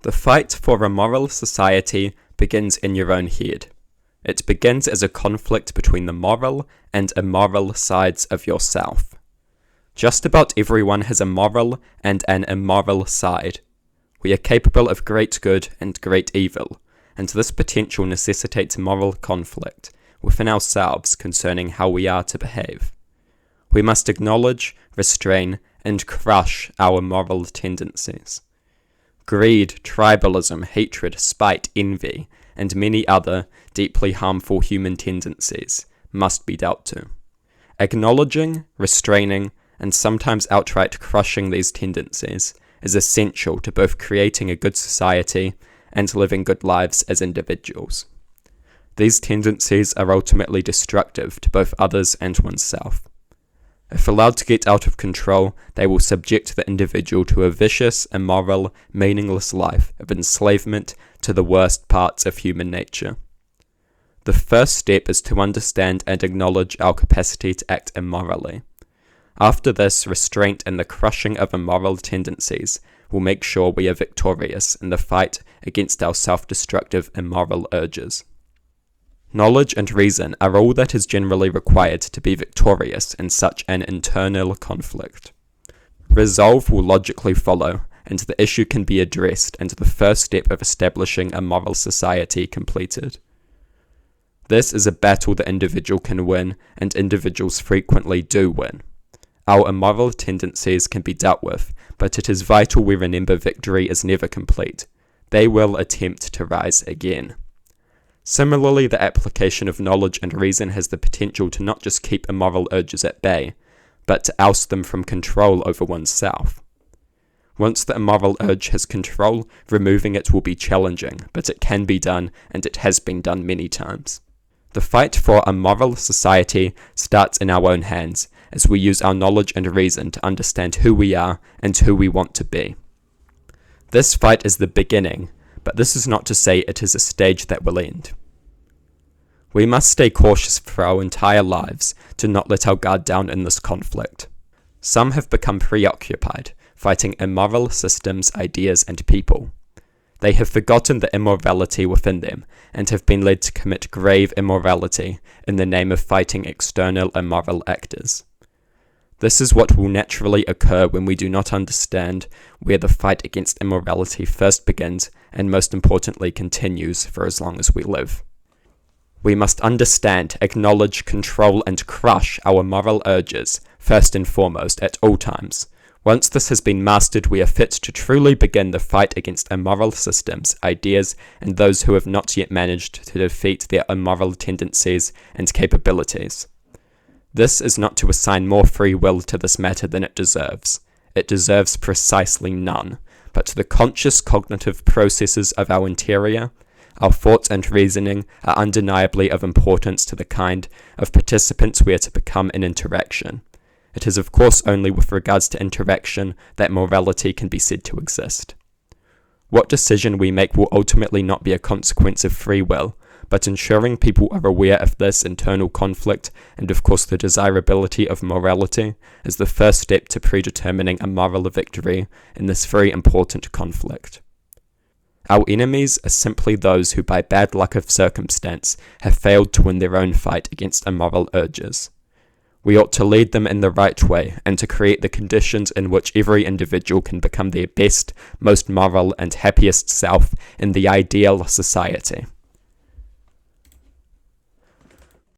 The fight for a moral society begins in your own head. It begins as a conflict between the moral and immoral sides of yourself. Just about everyone has a moral and an immoral side. We are capable of great good and great evil, and this potential necessitates moral conflict within ourselves concerning how we are to behave. We must acknowledge, restrain, and crush our moral tendencies. Greed, tribalism, hatred, spite, envy, and many other deeply harmful human tendencies must be dealt to. Acknowledging, restraining, and sometimes outright crushing these tendencies is essential to both creating a good society and living good lives as individuals. These tendencies are ultimately destructive to both others and oneself. If allowed to get out of control, they will subject the individual to a vicious, immoral, meaningless life of enslavement to the worst parts of human nature. The first step is to understand and acknowledge our capacity to act immorally. After this, restraint and the crushing of immoral tendencies will make sure we are victorious in the fight against our self-destructive immoral urges. Knowledge and reason are all that is generally required to be victorious in such an internal conflict. Resolve will logically follow, and the issue can be addressed and the first step of establishing a moral society completed. This is a battle the individual can win, and individuals frequently do win. Our immoral tendencies can be dealt with, but it is vital we remember victory is never complete. They will attempt to rise again. Similarly, the application of knowledge and reason has the potential to not just keep immoral urges at bay, but to oust them from control over oneself. Once the immoral urge has control, removing it will be challenging, but it can be done, and it has been done many times. The fight for a moral society starts in our own hands, as we use our knowledge and reason to understand who we are and who we want to be. This fight is the beginning, but this is not to say it is a stage that will end. We must stay cautious for our entire lives to not let our guard down in this conflict. Some have become preoccupied, fighting immoral systems, ideas, and people. They have forgotten the immorality within them and have been led to commit grave immorality in the name of fighting external immoral actors. This is what will naturally occur when we do not understand where the fight against immorality first begins and most importantly continues for as long as we live. We must understand, acknowledge, control, and crush our moral urges first and foremost at all times. Once this has been mastered, we are fit to truly begin the fight against immoral systems, ideas, and those who have not yet managed to defeat their immoral tendencies and capabilities. This is not to assign more free will to this matter than it deserves. It deserves precisely none, but the conscious cognitive processes of our interior, our thoughts and reasoning are undeniably of importance to the kind of participants we are to become in interaction. It is of course only with regards to interaction that morality can be said to exist. What decision we make will ultimately not be a consequence of free will, but ensuring people are aware of this internal conflict and of course the desirability of morality is the first step to predetermining a moral victory in this very important conflict. Our enemies are simply those who by bad luck of circumstance have failed to win their own fight against immoral urges. We ought to lead them in the right way and to create the conditions in which every individual can become their best, most moral and happiest self in the ideal society.